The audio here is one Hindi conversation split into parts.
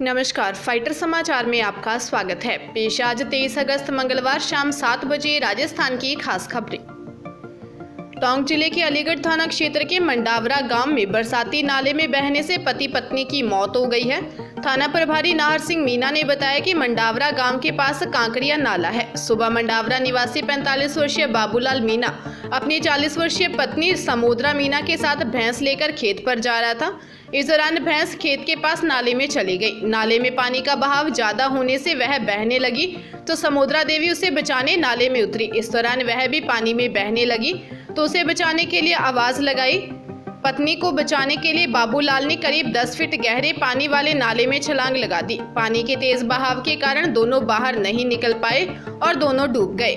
नमस्कार, फाइटर समाचार में आपका स्वागत है। पेश आज 23 अगस्त मंगलवार शाम 7 बजे राजस्थान की खास खबरें। टोंक जिले के अलीगढ़ थाना क्षेत्र के मंडावरा गांव में बरसाती नाले में बहने से पति पत्नी की मौत हो गई है। थाना प्रभारी नाहर सिंह मीना ने बताया कि मंडावरा गांव के पास कांकरिया नाला है। सुबह मंडावरा निवासी 45 वर्षीय बाबूलाल मीना अपनी 40 वर्षीय पत्नी समोद्रा मीना के साथ भैंस लेकर खेत पर जा रहा था। इस दौरान भैंस खेत के पास नाले में चली गई। नाले में पानी का बहाव ज्यादा होने से वह बहने लगी तो समोद्रा देवी उसे बचाने नाले में उतरी। इस दौरान वह भी पानी में बहने लगी तो उसे बचाने के लिए आवाज लगाई। पत्नी को बचाने के लिए बाबूलाल ने करीब 10 फीट गहरे पानी वाले नाले में छलांग लगा दी। पानी के तेज बहाव के कारण दोनों बाहर नहीं निकल पाए और दोनों डूब गए।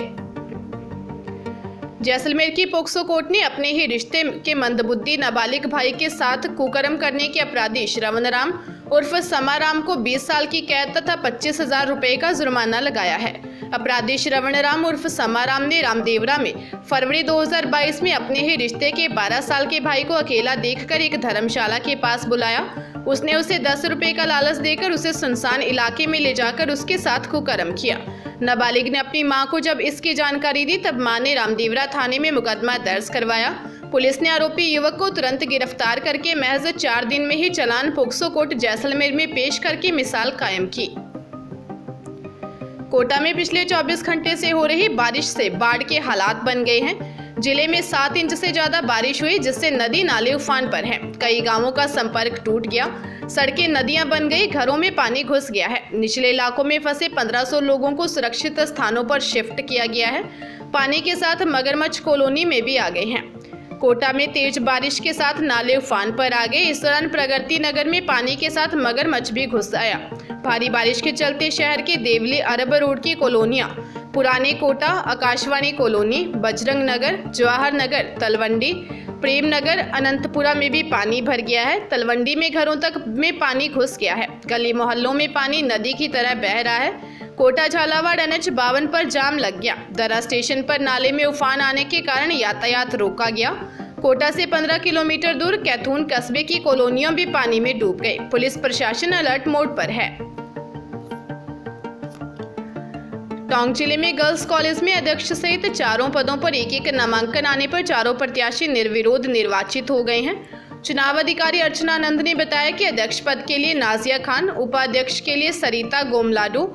जैसलमेर की पोक्सो कोर्ट ने अपने ही रिश्ते के मंदबुद्धि नाबालिग भाई के साथ कुकर्म करने के अपराधी श्रवण राम उर्फ समाराम को 20 साल की कैद तथा 25,000 रुपए का जुर्माना लगाया है। अपराधी श्रवण राम उर्फ समाराम ने रामदेवरा में फरवरी 2022 में अपने ही रिश्ते के 12 साल के भाई को अकेला देखकर एक धर्मशाला के पास बुलाया। उसने उसे 10 रुपए का लालच देकर उसे सुनसान इलाके में ले जाकर उसके साथ कुकर्म किया। नाबालिग ने अपनी मां को जब इसकी जानकारी दी तब मां ने रामदेवरा थाने में मुकदमा दर्ज करवाया। पुलिस ने आरोपी युवक को तुरंत गिरफ्तार करके महज 4 दिन में ही चालान पोक्सो कोर्ट जैसलमेर में पेश करके मिसाल कायम की। कोटा में पिछले 24 घंटे से हो रही बारिश से बाढ़ के हालात बन गए हैं। जिले में 7 इंच से ज्यादा बारिश हुई जिससे नदी नाले उफान पर हैं। कई गांवों का संपर्क टूट गया, सड़कें नदियां बन गई, घरों में पानी घुस गया है। निचले इलाकों में फंसे 1500 लोगों को सुरक्षित स्थानों पर शिफ्ट किया गया है। पानी के साथ मगरमच्छ कॉलोनी में भी आ गए हैं। कोटा में तेज बारिश के साथ नाले उफान पर आ गए। इस दौरान प्रगति नगर में पानी के साथ मगरमच्छ भी घुस आया। भारी बारिश के चलते शहर के देवली अरब रोड की कॉलोनियां पुराने कोटा, आकाशवाणी कॉलोनी, बजरंग नगर, जवाहर नगर, तलवंडी, प्रेम नगर, अनंतपुरा में भी पानी भर गया है। तलवंडी में घरों तक में पानी घुस गया है। गली मोहल्लों में पानी नदी की तरह बह रहा है। कोटा झालावाड़ NH 52 पर जाम लग गया। दरा स्टेशन पर नाले में उफान आने के कारण यातायात रोका गया। कोटा से 15 किलोमीटर दूर कैथून कस्बे की कॉलोनियां भी पानी में डूब गई। पुलिस प्रशासन अलर्ट मोड पर है। टोंक जिले में गर्ल्स कॉलेज में अध्यक्ष सहित 4 पदों पर एक नामांकन आने पर 4 प्रत्याशी निर्विरोध निर्वाचित हो गए हैं। चुनाव अधिकारी अर्चना नंद ने बताया कि अध्यक्ष पद के लिए नाजिया खान, उपाध्यक्ष के लिए सरिता गोमलाडू,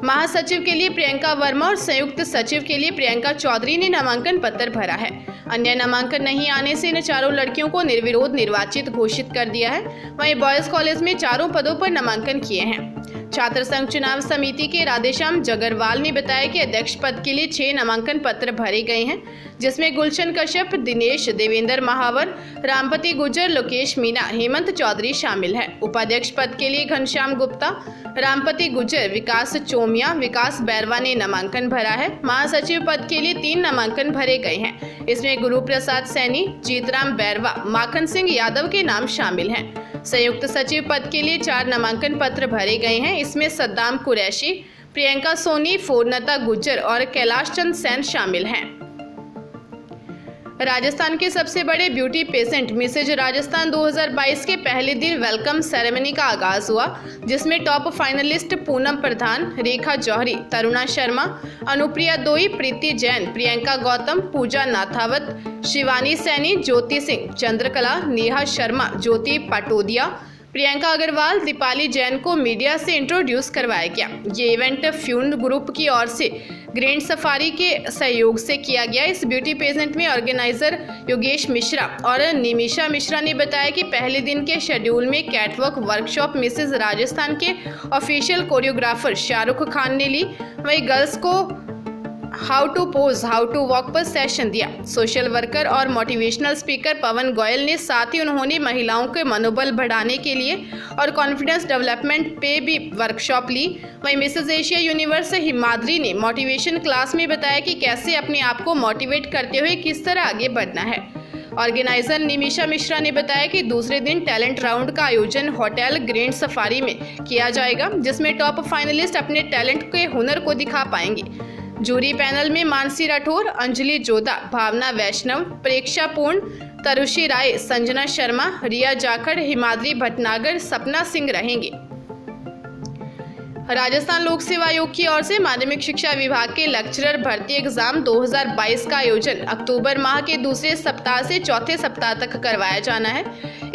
महासचिव के लिए प्रियंका वर्मा और संयुक्त सचिव के लिए प्रियंका चौधरी ने नामांकन पत्र भरा है। अन्य नामांकन नहीं आने से इन 4 लड़कियों को निर्विरोध निर्वाचित घोषित कर दिया है। वहीं बॉयज कॉलेज में 4 पदों पर नामांकन किए हैं। छात्र संघ चुनाव समिति के राधेश्याम जगरवाल ने बताया कि अध्यक्ष पद के लिए 6 नामांकन पत्र भरे गए हैं, जिसमें गुलशन कश्यप, दिनेश, देवेंद्र महावर, रामपति गुर्जर, लोकेश मीना, हेमंत चौधरी शामिल है। उपाध्यक्ष पद के लिए घनश्याम गुप्ता, रामपति गुर्जर, विकास चोमिया, विकास बैरवा ने नामांकन भरा है। महासचिव पद के लिए 3 नामांकन भरे गए हैं। इसमें गुरु प्रसाद सैनी, जीतराम बैरवा, माखन सिंह यादव के नाम शामिल हैं। संयुक्त सचिव पद के लिए 4 नामांकन पत्र भरे गए हैं। इसमें सद्दाम कुरैशी, प्रियंका सोनी, फोर्नता गुज्जर और कैलाश चंद सैन शामिल हैं। राजस्थान के सबसे बड़े ब्यूटी पेजेंट मिसेज राजस्थान 2022 के पहले दिन वेलकम सेरेमनी का आगाज हुआ, जिसमें टॉप फाइनलिस्ट पूनम प्रधान, रेखा जौहरी, तरुणा शर्मा, अनुप्रिया दोई, प्रीति जैन, प्रियंका गौतम, पूजा नाथावत, शिवानी सैनी, ज्योति सिंह, चंद्रकला, नेहा शर्मा, ज्योति पाटोदिया, प्रियंका अग्रवाल, दीपाली जैन को मीडिया से इंट्रोड्यूस करवाया गया। ये इवेंट फ्यून ग्रुप की ओर से ग्रैंड सफारी के सहयोग से किया गया। इस ब्यूटी पेजेंट में ऑर्गेनाइजर योगेश मिश्रा और निमिषा मिश्रा ने बताया कि पहले दिन के शेड्यूल में कैटवॉक वर्कशॉप मिसेज राजस्थान के ऑफिशियल कोरियोग्राफर शाहरुख खान ने ली। वहीं गर्ल्स को how to pose, how to walk पर सेशन दिया। सोशल वर्कर और मोटिवेशनल स्पीकर पवन गोयल ने साथ ही उन्होंने महिलाओं के मनोबल बढ़ाने के लिए और कॉन्फिडेंस डेवलपमेंट पे भी वर्कशॉप ली। वहीं मिसेज एशिया यूनिवर्स हिमाद्री ने मोटिवेशन क्लास में बताया कि कैसे अपने आप को मोटिवेट करते हुए किस तरह आगे बढ़ना है। ऑर्गेनाइजर निमिषा मिश्रा ने बताया कि दूसरे दिन टैलेंट राउंड का आयोजन होटल ग्रैंड सफारी में किया जाएगा, जिसमें टॉप फाइनलिस्ट अपने टैलेंट के हुनर को दिखा पाएंगे। जूरी पैनल में मानसी राठौर, अंजलि जोधा, भावना वैष्णव, प्रेक्षा पूर्ण, तरुषि राय, संजना शर्मा, रिया जाखड़, हिमाद्री भटनागर, सपना सिंह रहेंगे। राजस्थान लोक सेवा आयोग की ओर से माध्यमिक शिक्षा विभाग के लेक्चरर भर्ती एग्जाम 2022 का आयोजन अक्टूबर माह के दूसरे सप्ताह से चौथे सप्ताह तक करवाया जाना है।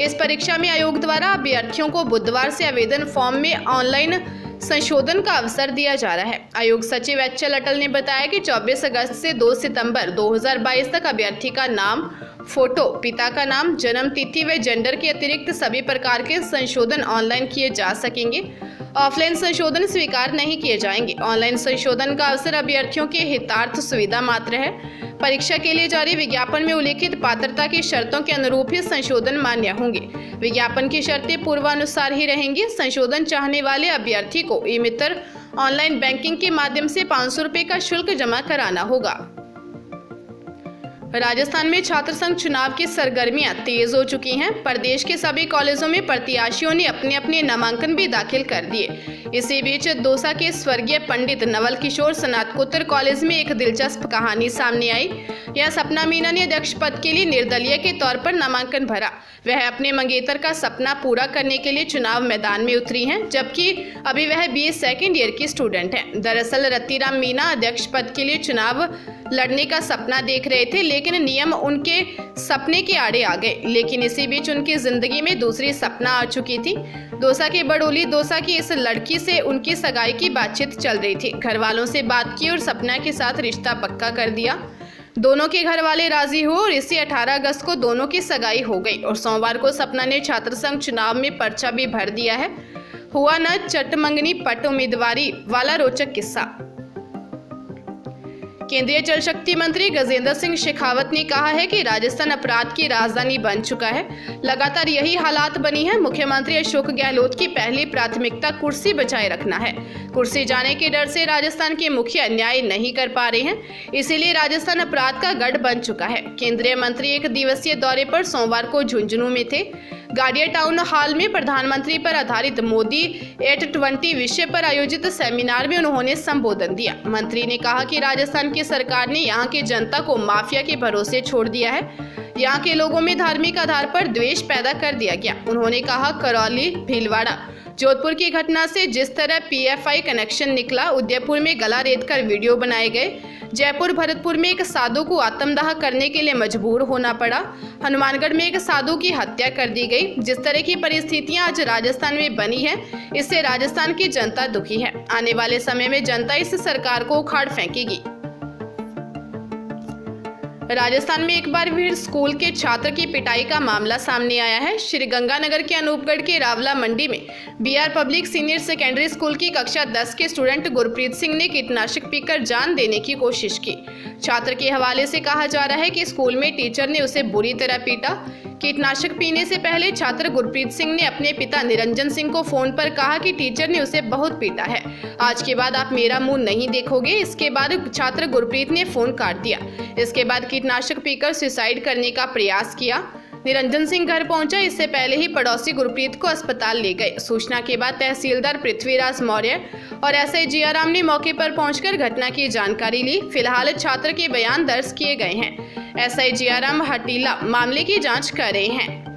इस परीक्षा में आयोग द्वारा अभ्यर्थियों को बुधवार से आवेदन फॉर्म में ऑनलाइन संशोधन का अवसर दिया जा रहा है। आयोग सचिव एच.एल. अटल ने बताया कि 24 अगस्त से 2 सितंबर 2022 तक अभ्यर्थी का नाम, फोटो, पिता का नाम, जन्म तिथि व जेंडर के अतिरिक्त सभी प्रकार के संशोधन ऑनलाइन किए जा सकेंगे। ऑफलाइन संशोधन स्वीकार नहीं किए जाएंगे। ऑनलाइन संशोधन का अवसर अभ्यर्थियों के हितार्थ सुविधा मात्र है। परीक्षा के लिए जारी विज्ञापन में उल्लिखित पात्रता की शर्तों के अनुरूप ही संशोधन मान्य होंगे। विज्ञापन की शर्तें पूर्वानुसार ही रहेंगी। संशोधन चाहने वाले अभ्यर्थी को ई-मित्र ऑनलाइन बैंकिंग के माध्यम से 500 रुपये का शुल्क जमा कराना होगा। राजस्थान में छात्र संघ चुनाव की सरगर्मियां तेज हो चुकी हैं। प्रदेश के सभी कॉलेजों में प्रत्याशियों ने अपने अपने नामांकन भी दाखिल कर दिए। इसी बीच दौसा के स्वर्गीय पंडित नवल किशोर स्नातकोत्तर कॉलेज में एक दिलचस्प कहानी सामने आई। यह सपना मीना ने अध्यक्ष पद के लिए निर्दलीय के तौर पर नामांकन भरा। वह अपने मंगेतर का सपना पूरा करने के लिए चुनाव मैदान में उतरी हैं, जबकि अभी वह BA सेकेंड ईयर की स्टूडेंट हैं। दरअसल रतिराम मीना अध्यक्ष पद के लिए चुनाव लड़ने का सपना देख रहे थे, लेकिन नियम उनके सपने के आड़े आ गए। लेकिन इसी बीच उनकी जिंदगी में दूसरी सपना आ चुकी थी। दौसा के बड़ोली दौसा की इस लड़की से उनकी सगाई की बातचीत चल रही थी। घर वालों से बात की और सपना के साथ रिश्ता पक्का कर दिया। दोनों के घर वाले राजी हुए और इसी 18 अगस्त को दोनों की सगाई हो गई और सोमवार को सपना ने छात्र संघ चुनाव में पर्चा भी भर दिया है। हुआ न चटमंगनी पट उम्मीदवारी वाला रोचक किस्सा। केंद्रीय जल शक्ति मंत्री गजेंद्र सिंह शेखावत ने कहा है कि राजस्थान अपराध की राजधानी बन चुका है। लगातार यही हालात बनी है। मुख्यमंत्री अशोक गहलोत की पहली प्राथमिकता कुर्सी बचाए रखना है। कुर्सी जाने के डर से राजस्थान के मुखिया न्याय नहीं कर पा रहे हैं, इसीलिए राजस्थान अपराध का गढ़ बन चुका है। केंद्रीय मंत्री एक दिवसीय दौरे पर सोमवार को झुंझुनू में थे। गाडिया टाउन हॉल में प्रधानमंत्री पर आधारित मोदी 820 विषय पर आयोजित सेमिनार में उन्होंने संबोधन दिया। मंत्री ने कहा कि राजस्थान की सरकार ने यहाँ की जनता को माफिया के भरोसे छोड़ दिया है। यहाँ के लोगों में धार्मिक आधार पर द्वेष पैदा कर दिया गया। उन्होंने कहा करौली, भीलवाड़ा, जोधपुर की घटना से जिस तरह PFI कनेक्शन निकला, उदयपुर में गला रेत कर वीडियो बनाए गए, जयपुर भरतपुर में एक साधु को आत्मदाह करने के लिए मजबूर होना पड़ा, हनुमानगढ़ में एक साधु की हत्या कर दी गई। जिस तरह की परिस्थितियां आज राजस्थान में बनी है, इससे राजस्थान की जनता दुखी है। आने वाले समय में जनता इस सरकार को उखाड़ फेंकेगी। राजस्थान में एक बार फिर स्कूल के छात्र की पिटाई का मामला सामने आया है। श्रीगंगानगर के अनूपगढ़ के रावला मंडी में BR public senior secondary school की कक्षा 10 के स्टूडेंट गुरप्रीत सिंह ने कीटनाशक पीकर जान देने की कोशिश की। छात्र के हवाले से कहा जा रहा है कि स्कूल में टीचर ने उसे बुरी तरह पीटा। कीटनाशक पीने से पहले छात्र गुरप्रीत सिंह ने अपने पिता निरंजन सिंह को फोन पर कहा कि टीचर ने उसे बहुत पीटा है, आज के बाद आप मेरा मुंह नहीं देखोगे। इसके बाद छात्र गुरप्रीत ने फोन काट दिया। इसके बाद कीटनाशक पीकर सुसाइड करने का प्रयास किया। निरंजन सिंह घर पहुंचा, इससे पहले ही पड़ोसी गुरप्रीत को अस्पताल ले गए। सूचना के बाद तहसीलदार पृथ्वीराज मौर्य और SI जियाराम ने मौके पर पहुंचकर घटना की जानकारी ली। फिलहाल छात्र के बयान दर्ज किए गए हैं। SI जियाराम हटीला मामले की जांच कर रहे हैं।